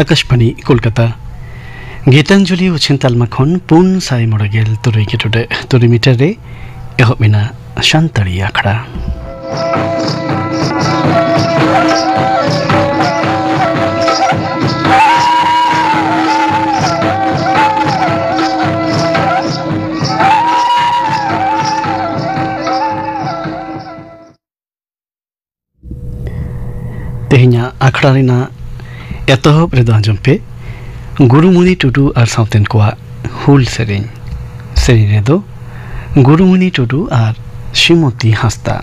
आकाशवाणी कोलकाता गीतांजलि उछिंताल मखन पुन साई मोड़गेल तुरी गेटुडे तुरी मीटरे एहोमिना शांतरी आखड़ा तेहिना आखड़ा रिना एतहब रेदो आंजम पे गुरुमुनि टुडू और साउतेन कोआ हुल सेरेन सेरेन रेदो गुरुमुनि टुडू और श्रीमती हास्ता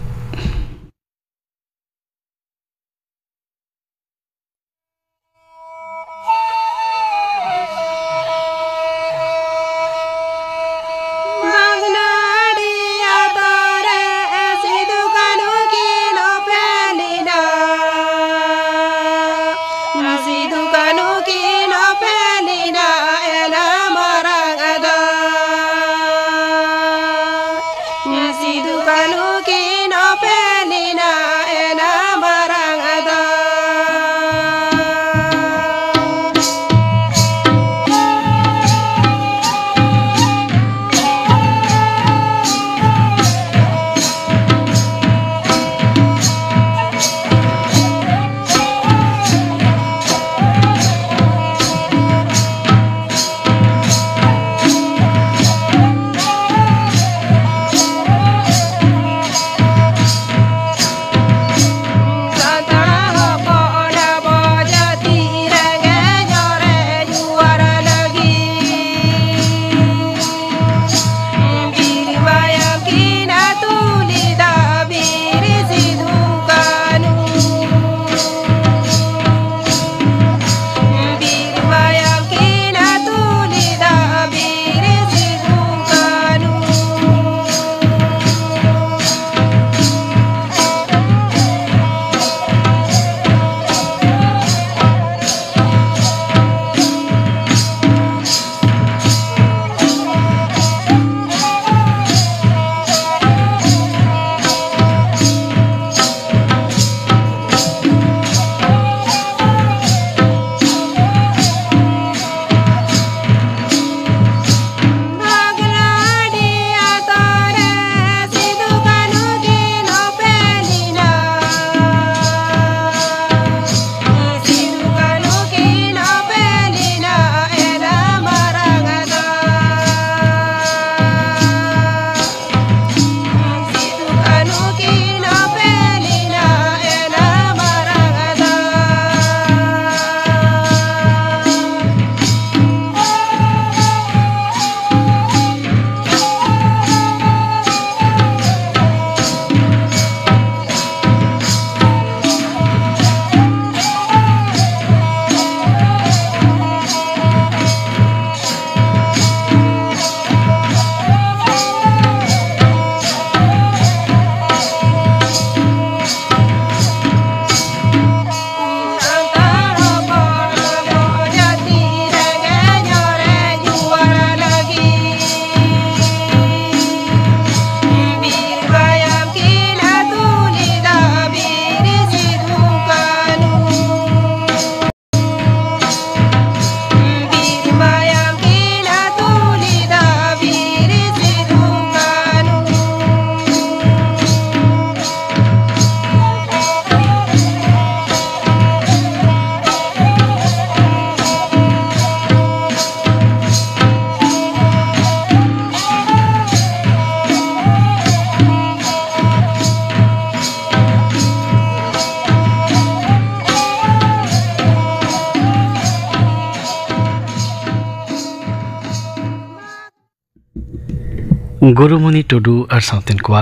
गुरुमुनि टुडू और साउतेन कोआ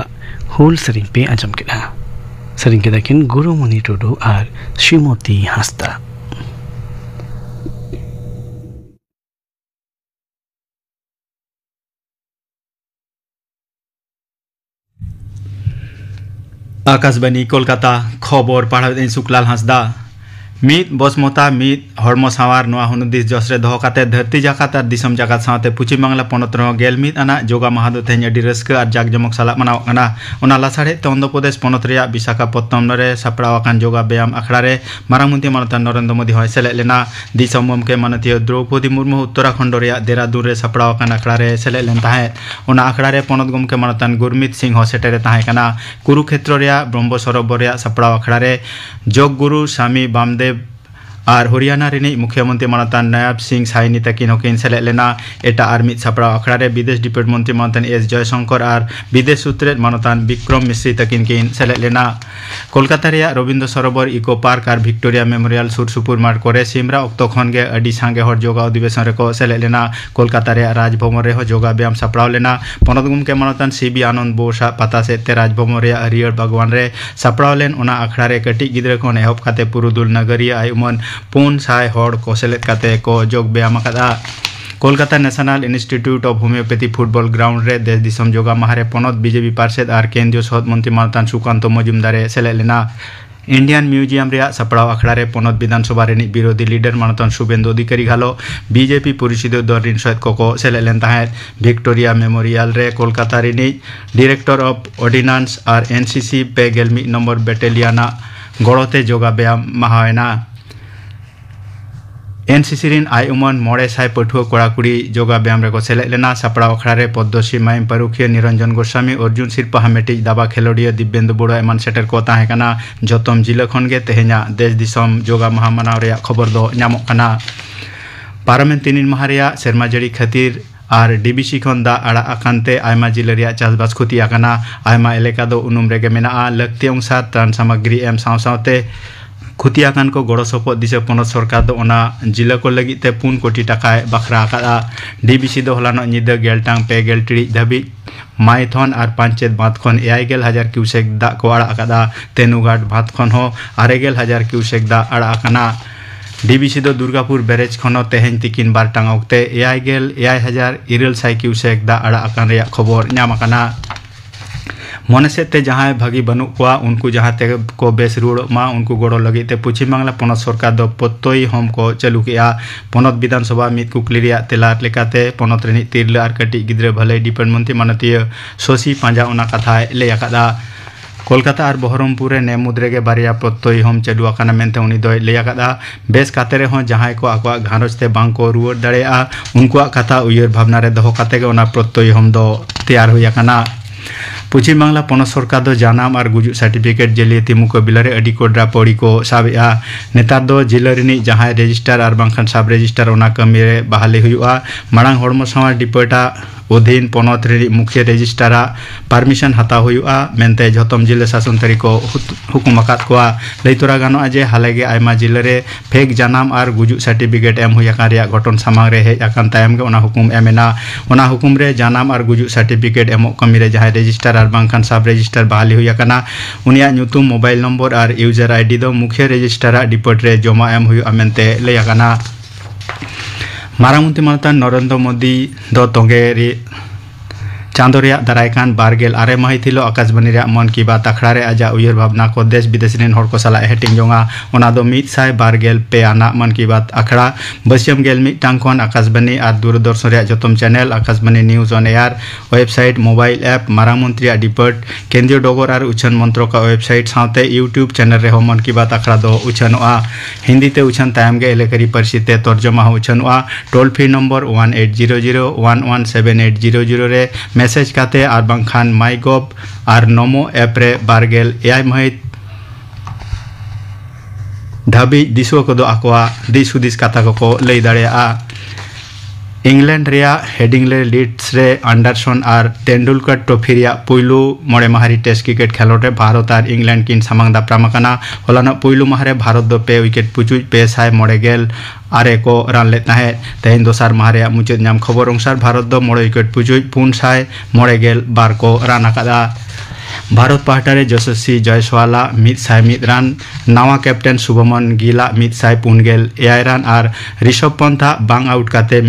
हुल सरिंग पे आजम केना सरिंग के दकिन गुरुमुनि टुडू और श्रीमती हास्ता आकाशवाणी कोलकाता खबर पढ़ावें सुकलाल हांसदा मीत बसमता मीत हड़मो सावार नोआ हुनुदिस जसरे दोहो काते धरती जाकात और दिसम जाकात साथे पश्चिम बांगला पनत रो गेल मीत आना जोगा माहा दो तेहें अडी रस्का और जाकजमक सालाक मनाव काना ओना लासाड़े ते आंध्र प्रदेश पनत रेया विशाखापत्तनम रे सापड़ाव आकान जोगा ब्यायाम आखड़ा रे मारांग मंत्री मानता नरेंद्र मोदी होय सेलेद लेना दिसम गमके माननीय द्रौपदी मुर्मू उत्तराखंड रेया देहरादून रे सापड़ाव आकान आखड़ा रे सेलेद लेन ताहें ओना आखड़ा रे पनत गमके मानता गुरमीत सिंह हो सेटेरे ताहें काना कुरुक्षेत्र रेया ब्रह्म सरोवर रेया सापड़ाव आखड़ा रे जोग गुरु स्वामी वामदेव और हरियाणा रिनी मुख्यमंत्री मानता नायब सिंह साइनी तकिन हकिन सेलेद लेना एटा और मित सापड़ा आखड़ा रे विदेश डिप्टी मंत्री मानता एस जयशंकर और विदेश सूत्रेद मानता विक्रम मिश्री तकिन किन सेलेद लेना कोलकाता रेया रविंद्र सरोवर इको पार्क और विक्टोरिया मेमोरियल सुर सुपुर मार्ट करे सिमरा अक्तो खन गे अडी सांगे हर जोगा अधिवेशन रेको सेलेद लेना कोलकाता रेया राजभवन रे हो जोगा ब्यायाम सापड़ाव लेना पनत गमके मानता सीबी आनंद बोसा पता सेते राजभवन रेया हरियर बागवान रे सापड़ाव लेन ओना आखड़ा रे कटी गिद्रा खन एहब काते पुरुदुल नगरिया आयुमन पुन साय हड़ को सेलेद काते को जोग ब्यायाम आकादा Kolkata national institute of homeopathy football ground रे देश दिसम जोगा माहारे पनत बीजेपी पार्षद और केंद्रीय सहद मंत्री मानता सुकांत मजुमदारे सेलेद लेना इंडियन म्यूजियम रे सापड़ाव आखड़ा रे पनत विधानसभा रेनी विरोधी लीडर मानता शुभेंदु अधिकारी घालो बीजेपी परिषद दल रिन सहित को सेलेद लेन ताहें विक्टोरिया मेमोरियल रे कोलकाता रेनी डायरेक्टर ऑफ ऑर्डिनेंस और एनसीसी पे गेलमी नंबर बेटेलियाना गड़ोते जोगा ब्यायाम माहायना एनसीसी रिन आई उमन मोड़े साय पठुआ कड़ाकुड़ी जोगा ब्यायाम रेको सेलेद लेना सापड़ाव आखड़ा रे पद्मश्री माइम परुखिया निरंजन गोस्वामी अर्जुन सिरपा हामेटिज दाबा खेलोडिया दिव्येंदु बड़ो एमान सेटर को ताहें काना जतम जिला खन गे तेहेंया देश दिसम जोगा माहा मनाव रेया खबर दो ᱧᱟᱢᱚᱜ काना पारमेन तीन माह रेया सेरमा जड़ी खातिर और डीबीसी खन दा आड़ा आकानते आयमा जिला रेया चासबास खुती आकाना आयमा एलेका दो उनुम रेगे मेना लक्ति अनुसार त्राण सामग्री एम साव सावते खुतियाकान को गड़ो सपोद दिसे पनत सरकार दो ओना जिला को लगी ते 4 कोटी टाका बखरा आकादा डीबीसी दो हलानो निदा गेलटांग पे गेल टिड़ी धाबी माइथन और पंचायत बात खन 51,000 क्यूसेक दा को आड़ा आकादा तेनुघाट बात खन हो 2,500 क्यूसेक दा आड़ा आकाना डीबीसी दो दुर्गापुर बैरेज खनो तेहें तिकिन बार टांग ओक्ते 51,000 क्यूसेक दा आड़ा आकान रेया खबर ᱧᱟᱢ आकाना मने सेते जहाँ भागी बनू को उनको जहाँ ते को बेस रुड़मा उनको गड़ो लगे ते पश्चिम बांगला पनत सरकार दो पत्तोई होम को चालू किया पनत विधानसभा मित कुकली रेया तेलार लेकाते पनत रेनी तिरला और कटी गिद्रे भले डिपेंड मंत्री मानतीय शशि पांजा ओना कथा ले आकादा कोलकाता और बहरमपुर ने मुद्रेगे बारिया पत्तोई होम चालू आकाना मेनते उनी दो ले आकादा बेस काते रे हो जहाँ को आको घारोज ते बांग को रुवर दाड़ेया उनको कथा उयर भावना रे दोहो काते गे ओना पत्तोई होम दो तैयार हुई आकाना पश्चिम बांगला पनत सरकार दो जानाम और गुजुक सर्टिफिकेट जेलियती मुकाबिला रे अडी कोड्रा पड़ी को साबेआ नेतार दो जिला रिनी जहाँ रजिस्टार और बांखान सब रजिस्टार ओना कमी रे बहाली हुआ मांग हड़मो सावा डिपोटा अधीन पनत रे मुख्य रजिस्टारा परमिशन हता हुआ मेनते जतम जिला शासन तरी को हुकुम आकाद कोआ लैतरा गानोआ जे हालेगे आयमा जिला रे फेक जानाम और गुजुक सर्टिफिकेट एम हुई आकान रेया घटन सामांग रे हेज आकान तायम गे ओना हुकुम एमेना ओना हुकुम रे जानाम और गुजुक सर्टिफिकेट एमो कमी रे जहाँ रजिस्टार और बांखान सब रजिस्टार बहाली हुई आकाना उनिया ᱧᱩᱛᱩᱢ मोबाइल नंबर और यूजर आईडी दो मुख्य रजिस्टारा डिपोट रे जमा एम हुई मेनते लय आकाना मारांग मंत्री मानता नरेंद्र मोदी दो तोंगे रे चांदो रेया दारायकान बारगेल आरे माहितिलो आकाशबाणी रे मन की बात आखड़ा रे आजा उयर भावना को देश विदेश रेन हर को साला हेटिंग जोंगा ओना दो 100 पे आना मन की बात आखड़ा बसियम गेल मिटांग खन आकाशबाणी और दूरदर्शन रे जतम channel Akashvani news on air website mobile app मारांग मंत्री डिपोट केंद्रीय डोगर और उछन मंत्रों का वेबसाइट साथे यूट्यूब चैनल रे हो मन की बात आखड़ा दो उछनोआ हिंदी ते उछन तायम गे एलेकरी पारसी ते तर्जमा हो उछनोआ टोल फ्री नंबर 1800117800 रे मैसेज काते और बांखान माइगोव और नमो ऐप रे बारगेल एआई महित धाबी दिसुआ को दो आकोआ दिस हुदिस कथा को लई दाड़ेया इंग्लैंड रेया हेडिंगले लीड्स रे एंडरसन और तेंदुलकर ट्रॉफी रेया पुइलू मोड़े माहारी टेस्ट क्रिकेट खेलोट रे भारत और इंग्लैंड किन सामांग दाप्राम आकाना हलाना पुइलू माहरे भारत दो 2 विकेट पुचुज 540 आरे को रान ले ताहे तेहें दोसार माहरे मुचाद नाम खबर अनुसार भारत दो 2 विकेट पुचुज 442 को रान आकादा भारत पाहटारे यशस्वी जयसवाला 101 रान नवा कैप्टन शुभमन गिला 149 एआई रान और ऋषभ पंथा बांग आउट काते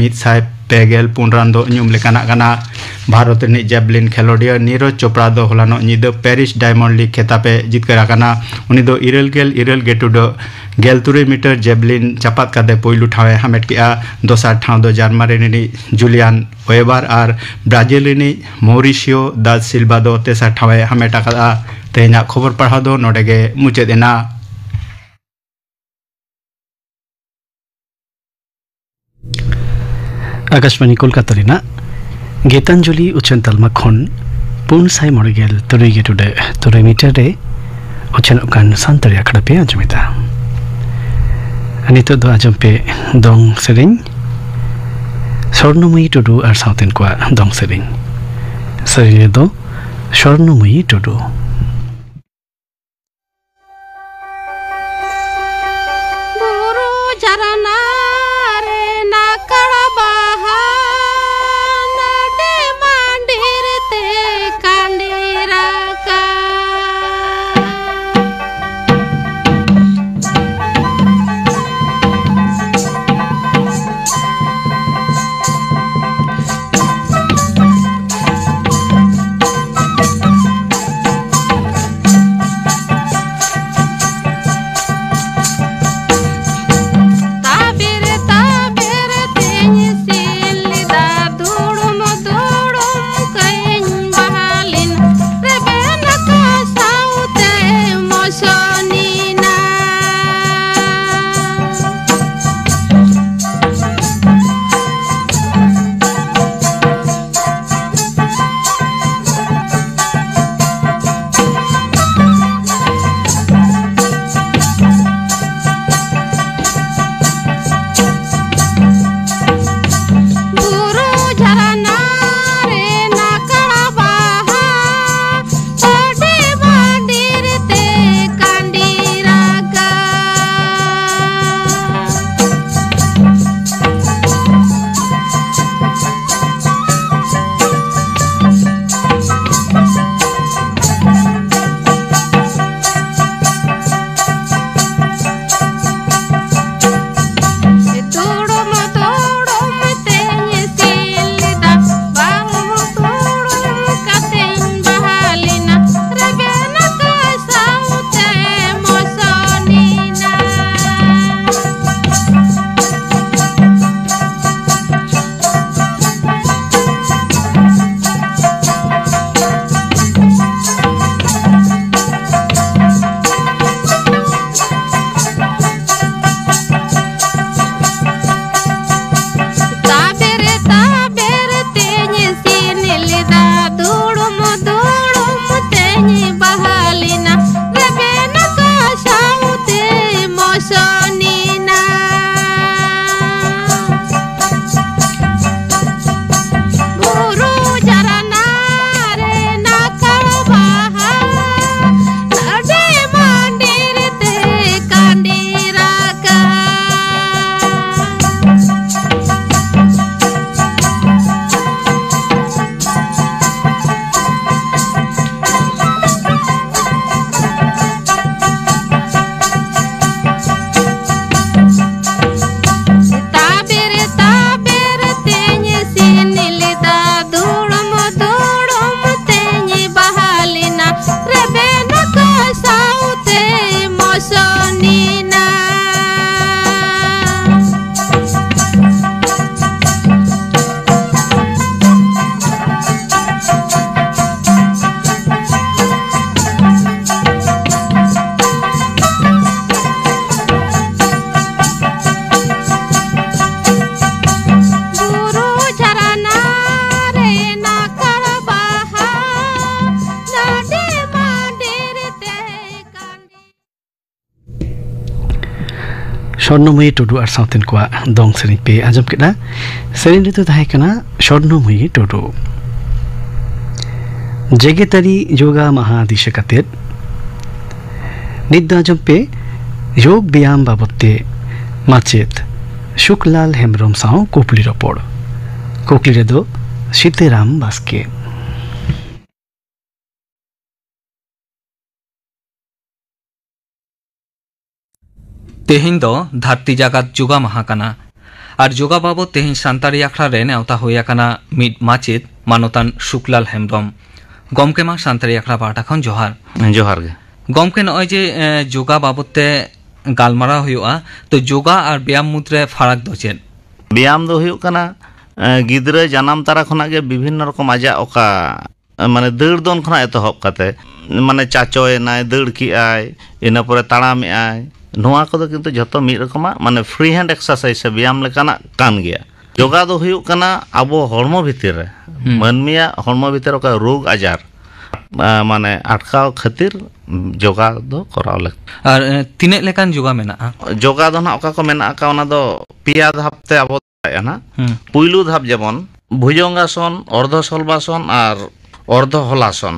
पेगेल पुनरान दो ᱧᱩᱢ ᱞᱮᱠᱟᱱᱟᱜ ᱠᱟᱱᱟ भारत ᱨᱤᱱᱤᱡ जैवलिन खेलोडिया नीरज चोपड़ा दो हलानो ᱧᱤᱫᱟᱹ पेरिस डायमंड लीग खिताबे जितकर आकाना उनी दो इरल गेटुडो 13 मीटर जैवलिन चपात कादे पोइलु ठावे हामेट किया दोसार ठाव दो जर्मनी रिनिज जुलियान वेबर और ब्राजिल रिनिज मॉरिशियो दा सिल्वा दो तेसार ठावे हामेट आकादा तेना खबर पढ़ा दो नोडेगे मुचेदेना आकाशवाणी कोलकाता रिना गीतांजलि उच्चन तलमा खन पुन साई मरगेल तुरई गेटुडे तुरई मीटर रे उच्चन कान संतरी आखड़ा पे आजमिता अनितो दो आजम पे दोंग सेरिंग स्वर्णमयी टुडू और साउथन को दोंग सेरिंग सरिने दो स्वर्णमयी टुडू स्वर्णमयी टुडू और साउथन को दोंग सेरिंग पे आजम केदा सेरिंग रे तो थाहे कना स्वर्णमयी टुडू जेगेतारी योगा महादिश कतेर निद आजम पे योग व्यायाम बाबते माचेत शुक्लाल हेमब्रम साव कोपली रपोड़ कोकली रे दो सीतेराम बास्के तेहिं दो धरती जागात जुगा माहा कना আর যোগা বাবদ তেহিন সান্তাড়ি আখড়া রে নেওতা হই আকানা মিড মাচেদ মানতান শুক্লাল হেমব্রম গমকে মা সান্তাড়ি আখড়া পাটা খন জোহার ᱡᱚᱦᱟᱨ ᱜᱮ গমকে নয় যে যোগা বাবদতে গালমারা হইয়া তো যোগা আর ব্যায়াম মুদ্রে ফারাক দো চেদ ব্যায়াম ᱫᱚ ᱦᱩᱭᱩᱜ ᱠᱟᱱᱟ ᱜᱤᱫᱽᱨᱟᱹ ᱡᱟᱱᱟᱢ ᱛᱟᱨᱟ ᱠᱷᱚᱱᱟᱜ ᱜᱮ ᱵᱤᱵᱷᱤᱱᱱᱚ ᱨᱚᱠᱚᱢ ᱟᱡᱟᱜ ᱚᱠᱟ ᱢᱟᱱᱮ ᱫᱟᱹᱲ ᱫᱚᱱ ᱠᱷᱚᱱᱟᱜ ᱮᱛᱚᱦᱚᱵ ᱠᱟᱛᱮ ᱢᱟᱱᱮ ᱪᱟᱪᱚᱭᱮᱱᱟᱭ ᱫᱟᱹᱲ ᱠᱮᱜᱼᱟᱭ ᱤᱱᱟᱹ ᱯᱚᱨᱮ ᱛᱟᱲᱟᱢᱮᱜᱼᱟᱭ ᱱᱚᱣᱟ ᱠᱚᱫᱚ ᱠᱤᱱᱛᱩ ᱡᱷᱚᱛᱚ ᱢᱤᱫ ᱨᱚᱠᱚᱢᱟᱜ ᱢᱟᱱᱮ ᱯᱷᱨᱤ ᱦᱮᱱᱰ ᱮᱠᱥᱟᱨᱥᱟᱭᱤᱡ ᱥᱮ ᱵᱮᱭᱟᱢ ᱞᱮᱠᱟᱱᱟᱜ ᱠᱟᱱ ᱜᱮᱭᱟ ᱡᱳᱜᱟ ᱫᱚ ᱦᱩᱭᱩᱜ ᱠᱟᱱᱟ ᱟᱵᱚ ᱦᱚᱲᱢᱚ ᱵᱷᱤᱛᱤᱨ ᱨᱮ ᱢᱟᱹᱱᱢᱤᱭᱟᱜ ᱦᱚᱲᱢᱚ ᱵᱷᱤᱛᱤᱨ ᱚᱠᱟ ᱨᱳᱜᱽ ᱟᱡᱟᱨ ᱢᱟᱱᱮ ᱟᱴᱠᱟᱣ ᱠᱷᱟᱹᱛᱤᱨ ᱡᱳᱜᱟ ᱫᱚ ᱠᱚᱨᱟᱣ ᱞᱟᱹᱠᱛᱤ আর তিনেক লেকান যোগা মেনাᱜᱼᱟ ᱡᱳᱜᱟ ᱫᱚ ᱱᱟᱜ ᱚᱠᱟ ᱠᱚ ᱢᱮᱱᱟᱜ ᱟᱠᱟᱫ ᱚᱱᱟ ᱫᱚ ᱯᱮᱭᱟ ᱫᱷᱟᱯ ᱛᱮ ᱟᱵᱚ ᱫᱟᱲᱮᱭᱟᱜᱼᱟ ᱱᱟᱜ ᱯᱩᱭᱞᱩ ᱫᱷᱟᱯ ᱡᱮᱢᱚᱱ ᱵᱷᱩᱡᱚᱝᱜᱟᱥᱚᱱ ᱚᱨᱫᱷᱚ ᱥᱚᱞᱵᱟᱥᱚᱱ ᱟᱨ ᱚᱨᱫᱷᱚ ᱦᱚᱞᱟᱥᱚᱱ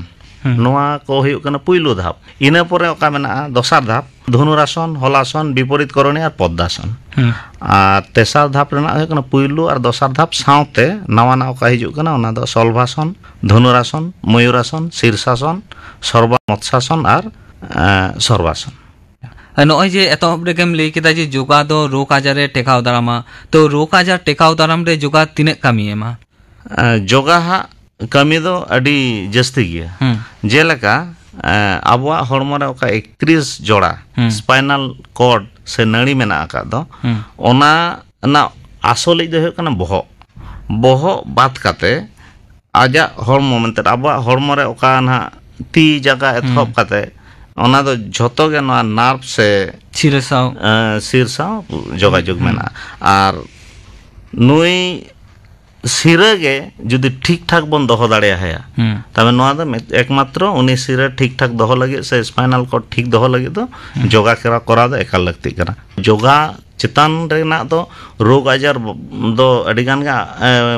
ᱱᱚᱣᱟ ᱠᱚ ᱦᱩᱭᱩᱜ ᱠᱟᱱᱟ ᱯᱩᱭᱞᱩ ধাপ ᱤᱱᱟᱹ ᱯᱚᱨᱮ ᱚᱠᱟ ᱢᱮᱱᱟᱜᱼᱟ ᱫᱚᱥᱟᱨ ধাপ ᱫᱷᱚᱱᱩᱨᱟᱥᱚᱱ ᱦᱚᱞᱟᱥᱚᱱ ᱵᱤᱯᱚᱨᱤᱛ ᱠᱚᱨᱚণী ᱟᱨ ᱯᱚᱫᱽᱫᱟᱥᱚᱱ ᱟᱨ ᱛᱮᱥᱟᱨ ধাপ ᱨᱮᱱᱟᱜ ᱦᱩᱭᱩᱜ ᱠᱟᱱᱟ ᱯᱩᱭᱞᱩ ᱟᱨ ᱫᱚᱥᱟর ধাপ ᱥᱟᱶᱛᱮ ᱱᱟᱣᱟᱱᱟᱜ ᱚᱠᱟ ᱦᱤᱡᱩᱜ ᱠᱟᱱᱟ ᱚᱱᱟ ᱫᱚ ᱥᱚᱞᱵᱷᱟᱥᱚᱱ ᱫᱷᱚᱱᱩᱨᱟᱥᱚᱱ ᱢᱚᱭᱩᱨᱟᱥᱚᱱ ᱥᱤᱨᱥᱟᱥᱚᱱ সর্বামৎসাসন আর সর্বাসন নয় যে এতহব রেগেম লই কেদা যে যোগা দো রোগ আজারে টেকাও দারামা তো রোগ আজার টেকাও দারাম রে যোগা তিনেক কামি এমা যোগা হাᱜ ᱠᱟᱹᱢᱤ ᱫᱚ ᱟᱹᱰᱤ ᱡᱟᱹᱥᱛᱤ ᱜᱮᱭᱟ ᱡᱮᱞᱮᱠᱟ ᱟᱵᱚᱣᱟᱜ ᱦᱚᱲᱢᱚ ᱨᱮ ᱚᱠᱟ 31 ᱡᱚᱲᱟ ᱥᱯᱟᱭᱱᱟᱞ ᱠᱚᱨᱰ ᱥᱮ ᱱᱟᱹᱲᱤ ᱢᱮᱱᱟᱜ ᱟᱠᱟᱫ ᱫᱚ ᱚᱱᱟ ᱨᱮᱱᱟᱜ ᱟᱥᱚᱞᱤᱡ ᱫᱚ ᱦᱩᱭᱩᱜ ᱠᱟᱱᱟ ᱵᱚᱦᱚᱜ ᱵᱟᱫ ᱠᱟᱛᱮ ᱟᱡᱟᱜ ᱦᱚᱲᱢᱚ ᱢᱮᱱᱛᱮ ᱟᱵᱚᱣᱟᱜ ᱦᱚᱲᱢᱚ ᱨᱮ ᱚᱠᱟ ᱱᱟᱜ ᱛᱤ ᱡᱟᱸᱜᱟ ᱮᱛᱚᱦᱚᱵ ᱠᱟᱛᱮ ᱚᱱᱟ ᱫᱚ ᱡᱷᱚᱛᱚ ᱜᱮ ᱱᱚᱣᱟ ᱱᱟর্ভ ᱥᱮ ᱥᱤᱨ ᱥᱟᱶ ᱡᱳᱜᱟᱡᱳᱜᱽ ᱢᱮᱱᱟᱜᱼᱟ ᱟᱨ ᱱᱩᱭ ᱥᱤᱨᱟᱹ ᱜᱮ ᱡᱩᱫᱤ ᱴᱷᱤᱠ ᱴᱷᱟᱠ ᱵᱚᱱ ᱫᱚᱦᱚ ᱫᱟᱲᱮᱭᱟᱭᱟ ᱛᱚᱵᱮ ᱱᱚᱣᱟ ᱫᱚ ᱮᱠᱢᱟᱛᱨᱚ ᱩᱱᱤ ᱥᱤᱨᱟᱹ ᱴᱷᱤᱠ ᱴᱷᱟᱠ ᱫᱚᱦᱚ ᱞᱟᱹᱜᱤᱫ ᱥᱮ ᱥᱯᱟᱭᱱᱟᱞ ᱠᱚᱨᱰ ᱴᱷᱤᱠ ᱫᱚᱦᱚ ᱞᱟᱹᱜᱤᱫ ᱫᱚ যোগা ᱠᱚᱨᱟᱣ ᱫᱚ ᱮᱠᱟᱞ ᱞᱟᱹᱠᱛᱤᱜ ᱠᱟᱱᱟ যোগা ᱪᱮᱛᱟᱱ ᱨᱮᱱᱟᱜ ᱫᱚ ᱨᱳᱜᱽ ᱟᱡᱟᱨ ᱫᱚ ᱟᱹᱰᱤ ᱜᱟᱱ ᱜᱮ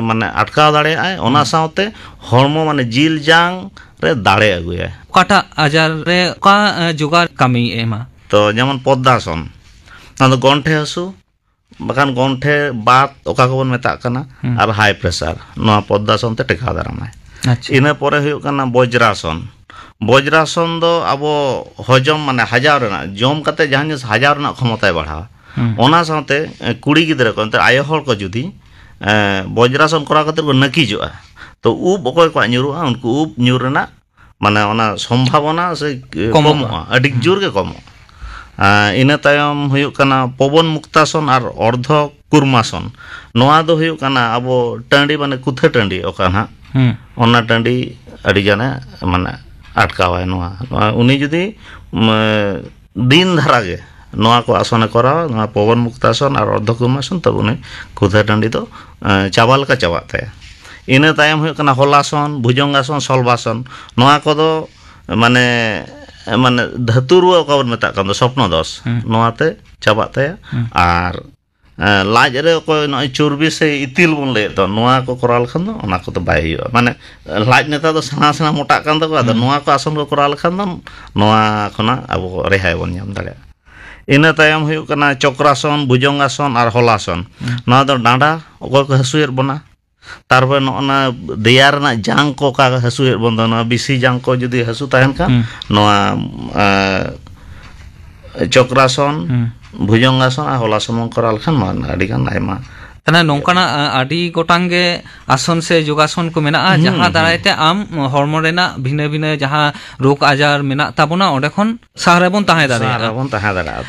ᱢᱟᱱᱮ ᱟᱴᱠᱟᱣ ᱫᱟᱲᱮᱭᱟᱜᱼᱟᱭ ᱚᱱᱟ ᱥᱟᱶᱛᱮ ᱦᱚᱲᱢᱚ ᱢᱟᱱᱮ ᱡᱤᱞ ᱡᱟᱝ ᱨᱮ ᱫᱟᱲᱮ ᱟᱹᱜᱩᱭᱟᱭ ᱚᱠᱟᱴᱟᱜ ᱟᱡᱟর রে ᱚᱠᱟ যোগা কামি এমা তো যেমন পদ্মাসন ᱚᱱᱟ ᱫᱚ ᱜᱚᱱᱴᱷᱮ ᱦᱟᱹᱥᱩ ᱵᱟᱠᱷᱟᱱ ᱜᱚᱱᱴᱷᱮ ᱵᱟᱛ ᱚᱠᱟ ᱠᱚᱵᱚᱱ ᱢᱮᱛᱟᱜ ᱠᱟᱱᱟ ᱟᱨ ᱦᱟই ᱯᱨᱮᱥᱟᱨ ᱱᱚᱣᱟ ᱯᱚᱫᱽᱫᱟᱥᱚᱱ ᱛᱮ ᱴᱮᱠᱟᱣ ᱫᱟᱨᱟᱢᱟᱭ ᱤᱱᱟᱹ ᱯᱚᱨᱮ ᱦᱩᱭᱩᱜ ᱠᱟᱱᱟ ᱵᱚᱡᱽᱨᱟᱥᱚᱱ ᱫᱚ ᱟᱵᱚ ᱦᱚᱡᱚᱢ ᱢᱟᱱᱮ ᱦᱟᱡᱟᱣ ᱨᱮᱱᱟᱜ ᱡᱚᱢ ᱠᱟᱛᱮ ᱡᱟᱦᱟᱸ ᱡᱤᱱᱤᱥ ᱦᱟᱡᱟᱣ ᱨᱮᱱᱟᱜ ᱠᱷᱚᱢᱚᱛᱟᱭ ᱵᱟᱲᱦᱟᱣᱟ ᱚᱱᱟ ᱥᱟᱶᱛᱮ ᱠᱩᱲᱤ ᱜᱤᱫᱽᱨᱟᱹ ᱠᱚ ᱮᱱᱛᱮ ᱟᱭᱳ ᱦᱚᱲ ᱠᱚ ᱡᱩᱫᱤ ᱵᱚᱡᱽᱨᱟᱥᱚᱱ ᱠᱚᱨᱟᱣ ᱠᱟᱛᱮ ᱠᱚ ᱱᱟᱹᱠᱤᱡᱚᱜᱼᱟ ᱛᱚ ᱩᱵ ᱚᱠᱚᱭ ᱠᱚᱣᱟᱜ ᱧᱩᱨᱩᱜᱼᱟ ᱩᱱᱠᱩ ᱩᱵ ᱧᱩᱨ ᱨᱮᱱᱟᱜ ᱢᱟᱱᱮ ᱚᱱᱟ ᱥᱚᱢᱵᱷᱟᱵᱚᱱᱟ ᱥᱮ ᱠᱚᱢᱚᱜᱼᱟ ᱟᱹᱰᱤ ᱡᱳᱨ ᱜᱮ ᱠᱚᱢᱚᱜᱼᱟ ᱤᱱᱟᱹ ᱛᱟᱭᱚᱢ ᱦᱩᱭᱩᱜ ᱠᱟᱱᱟ ᱯᱚᱵᱚᱱ ᱢᱩᱠᱛᱟᱥᱚᱱ ᱟᱨ ᱚᱨᱫᱷᱚ ᱠᱩᱨᱢᱟᱥᱚᱱ ᱱᱚᱣᱟ ᱫᱚ ᱦᱩᱭᱩᱜ ᱠᱟᱱᱟ ᱟᱵᱚ ᱴᱟᱺᱰᱤ ᱢᱟᱱᱮ ᱠᱩᱛᱷᱟᱹ ᱴᱟᱺᱰᱤ ᱚᱠᱟ ᱱᱟᱜ ᱚᱱᱟ ᱴᱟᱺᱰᱤ ᱟᱹᱰᱤ ᱜᱟᱱᱮ ᱢᱟᱱᱮ ᱟᱴᱠᱟᱣᱟᱭ ᱱᱚᱣᱟ ᱩᱱᱤ ᱡᱩᱫᱤ ᱫᱤᱱ ᱫᱷᱟᱨᱟ ᱜᱮ ᱱᱚᱣᱟ ᱠᱚ ᱟᱥᱚᱱᱮ ᱠᱚᱨᱟᱣᱟ ᱱᱚᱣᱟ ᱯᱚᱵᱚᱱ ᱢᱩᱠᱛᱟᱥᱚᱱ ᱟᱨ ᱚᱨᱫᱷᱚ ᱠᱩᱨᱢᱟᱥᱚᱱ ᱛᱚᱵᱮ ᱩᱱᱤ ᱠᱩᱛᱷᱟᱹ ᱴᱟᱺᱰᱤ ᱫᱚ ᱪᱟᱵᱟ ᱞᱮᱠᱟ ᱪᱟᱵᱟᱜ ᱛᱟᱭᱟ ᱤᱱᱟᱹ ᱛᱟᱭᱚᱢ ᱦᱩᱭᱩᱜ ᱠᱟᱱᱟ ᱦᱚᱞᱟᱥᱚᱱ ᱵᱷᱩᱡᱚᱝᱜᱟᱥᱚᱱ ᱥᱚᱞᱵᱟᱥᱚᱱ ᱱᱚᱣᱟ ᱠᱚᱫᱚ ᱢᱟᱱᱮ ᱫᱷᱟᱹᱛᱩ ᱨᱩᱣᱟᱹ ᱚᱠᱟ ᱵᱚᱱ ᱢᱮᱛᱟᱜ ᱠᱟᱱ ᱫᱚ ᱥᱚᱯᱱᱚ ᱫᱚᱥ ᱱᱚᱣᱟᱛᱮ ᱪᱟᱵᱟᱜ ᱛᱟᱭᱟ ᱟᱨ ᱞᱟᱡ ᱨᱮ ᱚᱠᱚᱭ ᱱᱚᱜᱼᱚᱭ ᱪᱚᱨᱵᱤ ᱥᱮ ᱤᱛᱤᱞ ᱵᱚᱱ ᱞᱟᱹᱭᱮᱫ ᱫᱚ ᱱᱚᱣᱟ ᱠᱚ ᱠᱚᱨᱟᱣ ᱞᱮᱠᱷᱟᱱ ᱫᱚ ᱚᱱᱟ ᱠᱚᱫᱚ ᱵᱟᱭ ᱦᱩᱭᱩᱜᱼᱟ ᱢᱟᱱᱮ ᱞᱟᱡ ᱱᱮᱛᱟᱨ ᱫᱚ ᱥᱮᱬᱟ ᱢᱚᱴᱟᱜ ᱠᱟᱱ ᱛᱟᱠᱚᱣᱟ ᱟᱫᱚ ᱱᱚᱣᱟ ᱠᱚ ᱟᱥᱚᱱ ᱠᱚ ᱠᱚᱨᱟᱣ ᱞᱮᱠᱷᱟᱱ ᱫᱚ ᱱᱚᱣᱟ ᱠᱷᱚᱱᱟᱜ ᱟᱵᱚ ᱨᱮᱦᱟᱭ ᱵᱚᱱ ᱧᱟᱢ ᱫᱟᱲᱮᱭᱟᱜᱼᱟ ᱤᱱᱟᱹ ᱛᱟᱭᱚᱢ ᱦᱩᱭᱩᱜ ᱠᱟᱱᱟ ᱪᱚᱠᱨᱟᱥᱚᱱ ᱵᱷᱩᱡᱚᱝᱜᱟᱥᱚᱱ ᱟᱨ ᱦᱚᱞᱟᱥᱚᱱ ᱱᱚᱣᱟ ᱫᱚ ᱰᱟᱸᱰᱟ ᱚᱠᱚᱭ ᱠᱚ ᱦᱟᱹᱥᱩᱭᱮᱫ ᱵᱚᱱᱟ ᱛᱟᱨᱯᱚᱨᱮ ᱱᱚᱜᱼᱚᱱᱟ ᱫᱮᱭᱟ ᱨᱮᱱᱟᱜ ᱡᱟᱝ ᱠᱚ ᱚᱠᱟ ᱦᱟᱹᱥᱩᱭᱮᱫ ᱵᱚᱱ ᱫᱚ ᱱᱚᱣᱟ ᱵᱤᱥᱤ ᱡᱟᱝ ᱠᱚ ᱡᱩᱫᱤ ᱦᱟᱹᱥᱩ ᱛᱟᱦᱮᱱ ᱠᱷᱟᱱ ᱱᱚᱣᱟ ᱪᱚᱠᱨᱟᱥᱚᱱ ᱵᱷᱩᱡᱚᱝᱜᱟᱥᱚᱱ ᱟᱨ ᱦᱚᱞᱟᱥᱚᱱ ᱠᱚᱨᱟᱣ ᱞᱮᱠᱷᱟᱱ ᱟᱹᱰᱤ ᱜᱟᱱ ᱟᱭᱢᱟ ᱛᱟᱦᱞᱮ ᱱᱚᱝᱠᱟᱱᱟᱜ ᱟᱹᱰᱤ ᱜᱚᱴᱟᱝ ᱜᱮ ᱟᱥᱚᱱ ᱥᱮ ᱡᱳᱜᱟᱥᱚᱱ ᱠᱚ ᱢᱮᱱᱟᱜᱼᱟ ᱡᱟᱦᱟᱸ ᱫᱟᱨᱟᱭᱛᱮ ᱟᱢ ᱦᱚᱲᱢᱚ ᱨᱮᱱᱟᱜ ᱵᱷᱤᱱᱟᱹ ᱵᱷᱤᱱᱟᱹ ᱡᱟᱦᱟᱸ ᱨᱳᱜᱽ ᱟᱡᱟᱨ ᱢᱮᱱᱟᱜ ᱛᱟᱵᱚᱱᱟ ᱚᱸᱰᱮ ᱠᱷᱚᱱ ᱥᱟᱦᱟᱨ ᱨᱮᱵᱚᱱ ᱛᱟᱦᱮᱸ ᱫᱟᱲᱮᱭᱟᱜᱼᱟ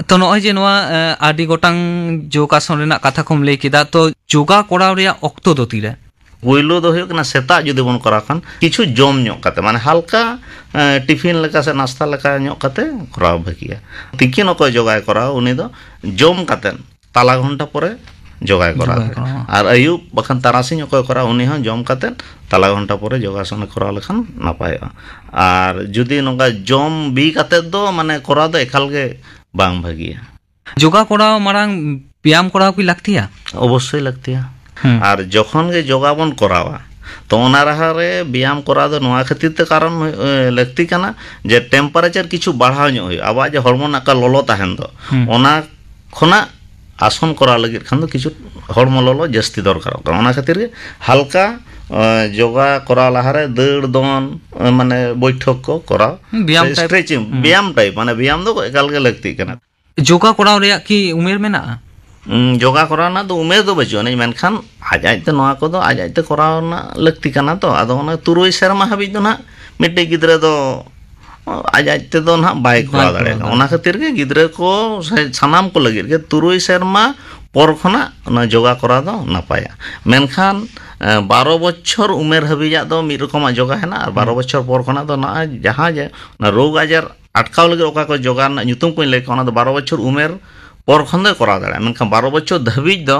ᱛᱚ ᱱᱚᱜᱼᱚᱭ ᱡᱮ ᱱᱚᱣᱟ ᱟᱹᱰᱤ ᱜᱚᱴᱟᱝ ᱡᱳᱜᱟᱥᱚᱱ ᱨᱮᱱᱟᱜ ᱠᱟᱛᱷᱟ ᱠᱚᱢ ᱞᱟᱹᱭ ᱠᱮᱫᱟ ᱛᱚ যোগᱟ ᱠᱚᱨᱟᱣ ᱨᱮᱭᱟᱜ ᱚᱠᱛᱚ ᱫᱚ ᱛᱤᱨᱮ ᱯᱩᱭᱞᱩ ᱫᱚ ᱦᱩᱭᱩᱜ ᱠᱟᱱᱟ ᱥᱮᱛᱟᱜ ᱡᱩᱫᱤ ᱵᱚᱱ ᱠᱚᱨᱟᱣ ᱠᱷᱟᱱ ᱠᱤᱪᱷᱩ ᱡᱚᱢ ᱧᱚᱜ ᱠᱟᱛᱮ ᱢᱟᱱᱮ ᱦᱟᱞᱠᱟ ᱴᱤᱯᱷᱤᱱ ᱞᱮᱠᱟ ᱥᱮ ᱱᱟᱥᱛᱟ ᱞᱮᱠᱟ ᱧᱚᱜ ᱠᱟᱛᱮ ᱠᱚᱨᱟᱣ ᱵᱷᱟᱹᱜᱤᱭᱟ ᱛᱤᱠᱤᱱ ᱚᱠᱚᱭ ᱡᱳᱜᱟᱭ ᱠᱚᱨᱟᱣ ᱩᱱᱤ ᱫᱚ ᱡᱚᱢ ᱠᱟᱛᱮ ᱛᱟᱞᱟ ᱜᱷᱚᱱᱴᱟ ᱯᱚᱨᱮ ᱡᱳᱜᱟᱭ ᱠᱚᱨᱟᱣ ᱟᱨ ᱟᱹᱭᱩᱵ ᱵᱟᱠᱷᱟᱱ ᱛᱟᱨᱟᱥᱤᱧ ᱚᱠᱚᱭ ᱠᱚᱨᱟᱣ ᱩᱱᱤ ᱦᱚᱸ ᱡᱚᱢ ᱠᱟᱛᱮ ᱛᱟᱞᱟ ᱜᱷᱚᱱᱴᱟ ᱯᱚᱨᱮ ᱡᱳᱜᱟᱥᱚᱱ ᱠᱚᱨᱟᱣ ᱞᱮᱠᱷᱟᱱ ᱱᱟᱯᱟᱭᱚᱜᱼᱟ ᱟᱨ ᱡᱩᱫᱤ ᱱᱚᱝᱠᱟ ᱡᱚᱢ ᱵᱤ ᱠᱟᱛᱮ ᱫᱚ ᱢᱟᱱᱮ ᱠᱚᱨᱟᱣ ᱫᱚ ᱮᱠᱟᱞ ᱜᱮ ᱵᱟᱝ ᱵᱷᱟᱹᱜᱤᱭᱟ যোগা করাও মারাং ব্যায়াম করাও কি লাগতিয়া অবশ্যই লাগতিয়া আর যখন গে যোগা বন করাওয়া তো ওনা রাহারে ব্যায়াম করা দো নোয়া খাতির তে কারণ লাগতি কানা যে টেম্পারেচার কিছু বাড়াও ᱧᱚᱜ ᱦᱩᱭᱩᱜ ᱟᱵᱚᱣᱟᱜ যে হরমোন আকা ললো তাহেন দো ওনা খনা আসন করা লাগি খান দো কিছু হরমোন ললো জাস্তি দরকার ওনা খাতির হালকা যোগা করা লাহারে দৌড় দন মানে বৈঠক কো করা স্ট্রেচিং ব্যায়াম টাইপ মানে ব্যায়াম দো একাল গে লাগতি কানা যোগা করাও রেয়া কি উমের মেনা जोगा कराना तो उमेर दो बचुआ मेनखान आज आजते नोआ को दो आज आजते कराना लगती काना तो आदो ना तुरुई शर्मा हाबी दो ना मिट्टी गिद्रे दो आज आजते दो ना बाइक करा दाड़ेगा ओना खातिर के गिद्रे को सानाम को लगे के तुरुई शर्मा पर खना ना जोगा करा दो नापाया मेनखान 12 बछर उमेर हाबी दो मिद रकम जोगा है ना 12 बछर पर खना दो ना जहाँ जे ना रोग आजार अटकाव लगे ओका को जोगा ना ᱧᱩᱛᱩᱢ कोई लेके ओना दो 12 बछर उमेर पर खन दो करा दाड़े मेनखान 12 बछर धाबिज दो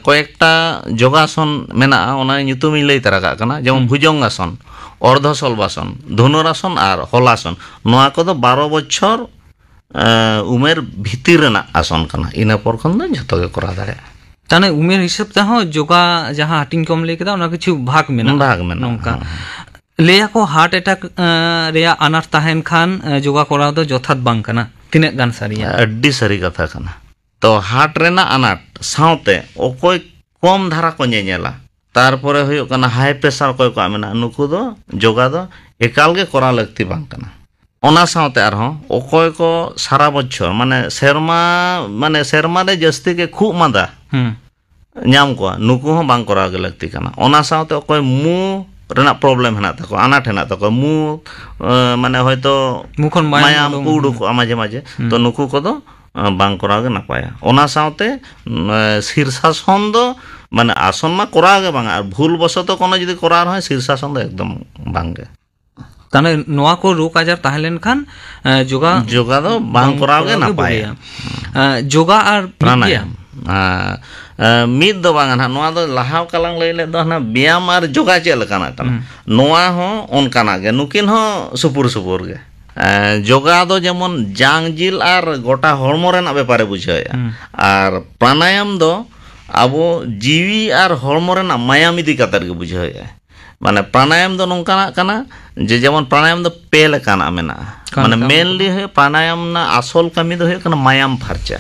कयेकटा जोगासन मेना ओना ᱧᱩᱛᱩᱢ ᱤᱧ ᱞᱟᱹᱭ ᱛᱟᱨᱟ ᱠᱟᱜ ᱠᱟᱱᱟ ᱡᱮᱢᱚᱱ भुजंगासन अर्धशल्वासन धनुरासन और हलासन नोआ को 12 बछर उमेर भीतर रेना आसन कना इना पर खन दो जतो के करा दाड़े ताने उमेर हिसाब ते हो जोगा जहां हाटिंग कम ले केदा ओना किछु भाग मेना नोंका लेया को हार्ट अटैक रेया अनाथ ताहेन खान जोगा करा दो जथात बांग कना तिने गान सारिया अड्डी सारी कथा कना तो हार्ट रेना अनाथ साउते ओकोय कम धारा को नेनेला तारपरे हुयो कना हाई प्रेशर कोय को मेना नुकु दो जोगा दो एकाल के करा लगती बांग कना ओना साउते आरहो ओकोय को सारा बछर माने सेरमा रे जस्ती के खूब मादा ᱧᱟᱢ ᱠᱚᱣᱟ नुकु हो बांग करा गे लगती कना ओना साउते ओकोय मु रेना प्रॉब्लम हेना तको अनाथ हेना तको मु माने होयतो मुखन मायाम उडुक माजे माजे तो नुकु को दो बांग करा गे नापाया ओना साउते शीर्षासन दो माने आसन मा करा गे बांग और भूल बसत कोनो जदि करा रहे शीर्षासन दो एकदम बांगे ताने नोआ को रोग आजार ताहेलेन खान जोगा दो बांग करा गे नापाया जोगा और प्राणायाम मिद दो बांग ना नोआ दो लहाव कलांग लई ले दो ना व्यायाम और जोगा चेल काना तना नोआ हो ओनकाना गे नुकिन हो सुपुर सुपुर गे जोगा दो जेमन जांग जिल और गोटा हड़मो रेना बेपारे बुझाया और प्राणायाम दो आबो जीवी और हड़मो रेना मायाम इदी कातर गे बुझाया माने प्राणायाम दो नोंकाना काना जे जेमन प्राणायाम दो पे लेकाना मेना माने मेनली है प्राणायाम ना आसल कामी दो है काना मायाम फारचा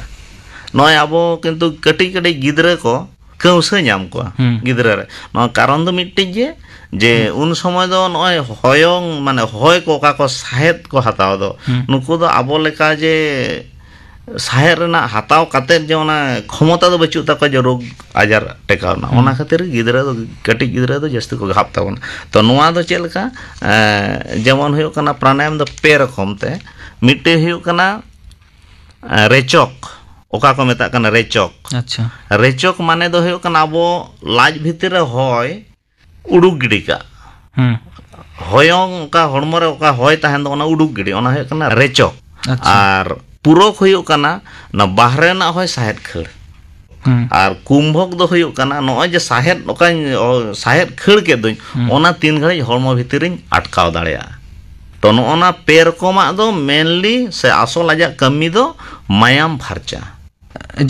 नय आबो किंतु कटी कटी गिद्रे को कौसे नाम को गिद्रे रे न कारण दो मिट्टी जे उन समय दो नय हयंग माने हय को का को साहेत को हताव दो नुकु दो आबो लेका जे साहेर रेना हताव काते जे ओना क्षमता दो बचु तक जे रोग आजार टेकावना ओना खातिर गिद्रे दो कटी गिद्रे दो जस्ती को घाप तावन तो नोआ दो चेलका जेमन हुयो कना प्राणायाम दो पे रकम ते मिट्टी हुयो कना रेचक ओका को मेता कना रेचक अच्छा रेचक माने दो हुयो कना आबो लाज भीतर रे होय उडुक गिडी का होयंग का हड़मो रे ओका होय ताहेन दो ओना उडुक गिडी ओना हुयो कना रेचक और पुरोक हुयो कना ना बाहरे ना होय साहेद खड़ और कुंभक दो हुयो कना नोय जे साहेद ओका साहेद खड़ के दो ओना 3 घड़ी हड़मो भीतरिन अटकाव दाड़ेया तो नोना पे रकमा दो मेनली से आसल आजा कमी दो मायाम फारचा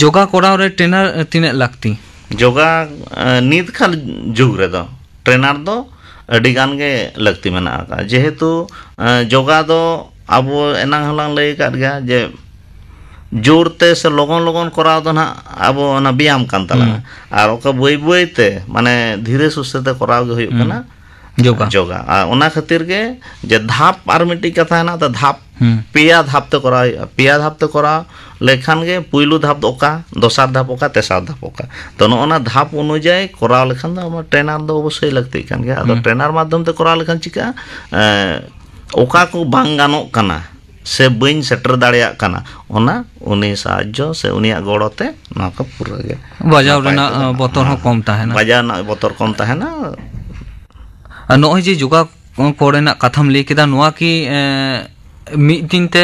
जोगा कोराव रे ट्रेनर तिने लगती जोगा नीत खाल जुग रे दो ट्रेनर दो अडी गान गे लगती मेना का जेहेतु जोगा दो अब एना हलांग लई काट गया जे जोरते से लगन लगन कराव दो ना अब ना व्यायाम कान तला और ओका बई बईते माने धीरे सुस्ते कराव गे हुयो कना जोगा ओना खातिर के जे धाप आर मिट्टी कथा है ना तो धाप पेया धाप तो करा लेखान के पुइलु धाप ओका दोसार धाप ओका तेसार धाप ओका तो नोना धाप अनुयायी करा लेखान दो ट्रेनर दो अवश्य लगती कान गया आदो ट्रेनर माध्यम ते करा लेखान चिका ओका को बांग गानो कना से बइन सेटर दाड़िया कना ओना उनी साहाज्य से उनिया गड़ोते ना को पूरा गे बाजार रेना बोतर हो कम ताहेना बाजार ना बोतर कम ताहेना नोय जे जोगा कोरेना कथम ले केदा नोआ की मिद दिन ते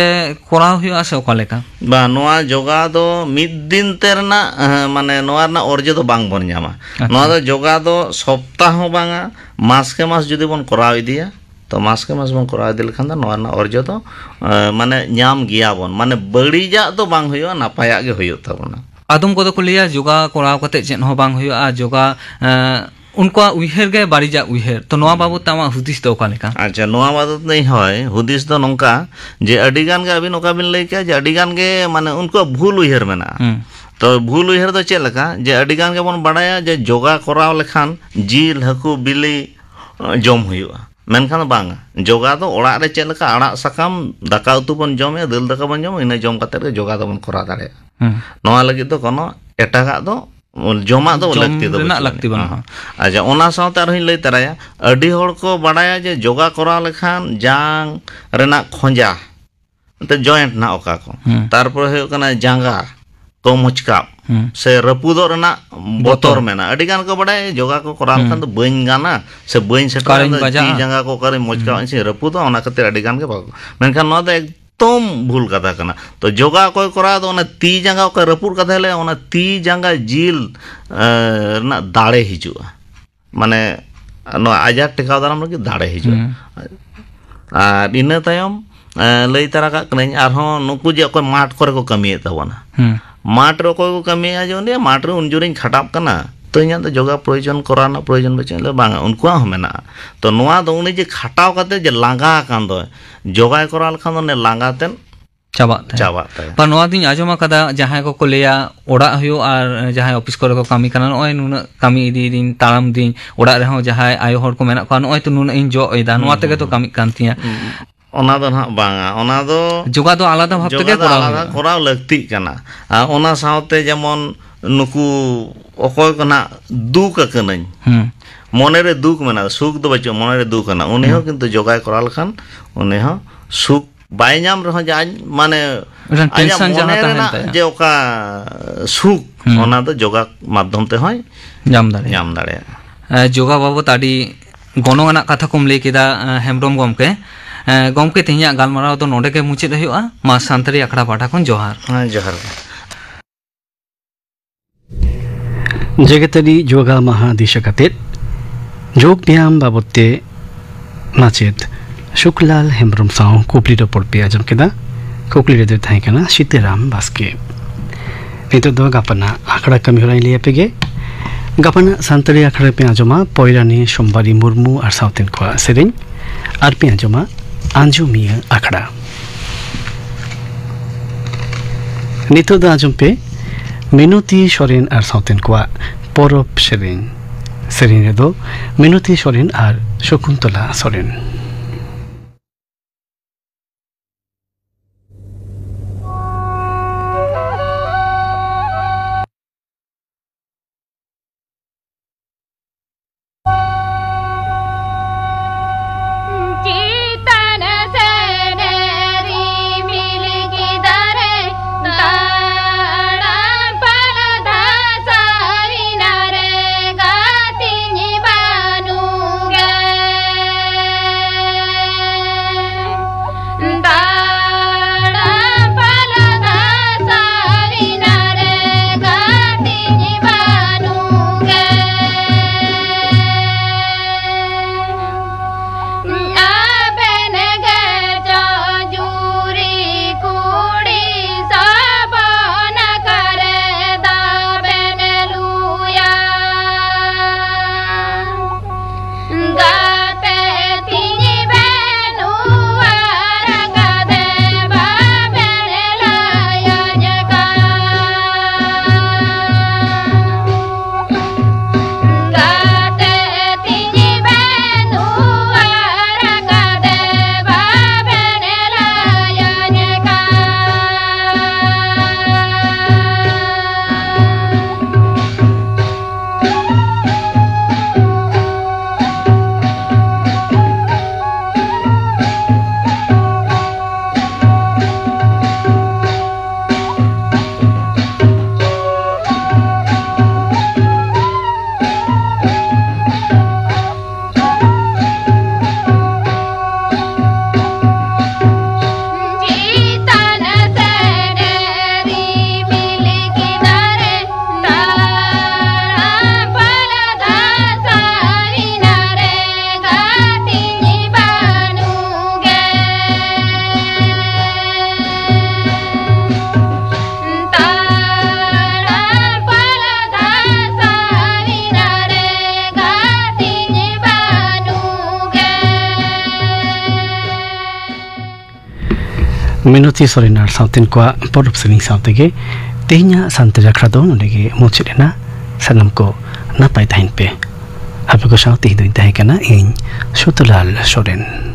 कोराव हुआ से ओका लेका बा नोआ जोगा दो मिद दिन ते रना माने नोआ रना अर्जे दो बांग बन जामा नोआ दो जोगा दो सप्ताह हो बांगा मास के मास जुदी बन कोराव इदिया तो मास के मास बन कोराव इदि लेखान नोआ रना अर्जे दो माने ᱧᱟᱢ गिया बन माने बड़ीजा दो बांग हुआ नापाया गे हुयो ताबना आदम को को लिया जोगा कोराव कते चेन हो बांग हुआ जोगा उनको उइहेर गे बारिजा उइहेर तो नोआ बाबू तामा हुदिस दो का लेका अच्छा नोआ बाबू नहीं होय हुदिस दो नोंका जे अडिगान गे अबिन ओका बिन लई के जे अडिगान गे माने उनको भूल उइहेर मेना तो भूल उइहेर दो चेल लका जे अडिगान गे बन बडाया जे जोगा कराव लेखान जील हकु बिली जम हुआ मेनखान बांगा जोगा दो ओड़ा रे चेल लका आड़ा सकाम दाका उतु बन जमे दिल दाका बन जम इना जम कते रे जोगा दो बन करा दाड़े नोआ लगी तो कोनो etaga do joma do lakti bana aja ona saute arhin lay taraya adi hor ko badaya je yoga kora lekhan jang rena khonja te joint na oka ko tarpor hoyok kana janga ko muchkap se rapudo rena botor mena adi gan ko badaya yoga ko kora lekhan to bain gana se bain setar ti janga ko kare muchkap se rapudo ona khatir adi gan ke menkhan no da tom bhul katha kana to yoga koy kora do ona ti janga ko rapur katha le ona ti janga jil na dare hijua mane no ajar tekaw daram lagi dare hijua ar ina tayom lay tara ka kanain arhon nuku je koy mat kore ko kami tabona mat ro koy ko kami a jone mat ro unjurin khatap kana तो यहाँ तो योगा प्रयोजन कराना प्रयोजन बच्चे ले बांगा उनको हम है ना तो नवा तो उन्हें जे खटाव करते जे लांगा कान दो योगा कराल खान दो ने लांगा तेन चाबा पर नवा दिन आजमा कदा जहाँ को कोलेया ओड़ा हुयो और जहाँ ऑफिस करे को कमी करना नॉय नुना कमी दिन तारम दिन ओड़ा रहो जहाँ आयो हर को मेना को नॉय तो नुना इन जो इदा नवा तक तो कमी कांतिया ओना दो ना बांगा ओना दो योगा तो आलादा भाव तक कोराव लगती करना ओना साउते जमन नुकु ओकोय कना दुख कनाई मने रे दुख मेना सुख दो बच्चो मने रे दुख ना उन्हें हो किंतु योगा कराल खान उन्हें हो सुख बाय नाम रहो जाज माने टेंशन जहां ताहेन जे ओका सुख ओना तो योगा माध्यम ते होय जाम दाड़े योगा बाबत आडी गणोगाना कथा कोम लई केदा हेमब्रम गमके गमके तेहिया गालमाराव तो नोडे के मुचित हुआ मा सानतारी आखड़ा पाठा खन जोहार जोहार जगतरी योगा महादिश कतेत योग ब्यायाम बाबते माचेत शुक्लाल हेमब्रम साव कुपली रपोर्ट पे आजम केदा कुपली रे थाई कना सीताराम बास्के नितो दो गापना आखड़ा कमी होराई लिया पेगे गापना सानतारी आखड़ा पे आजमा पोयरानी सोमवारी मुर्मू और साउथेन को सेरेन आर पे आजमा आंजुमिया आखड़ा नितो दो आजम पे मिनती सोरेन और साउथेन को परब सेरेन रे दो मिनती सोरेन और शकुंतला सोरेन मिनती सोरेन और साउथेन को परब सेरेन साउते के तेहिया सानतारी आखड़ा दो नोडे के मुचिरेना सानम को नापाय ताहिन पे आपको साउते ही दोइन ताहे कना इन शुतलाल सोरेन।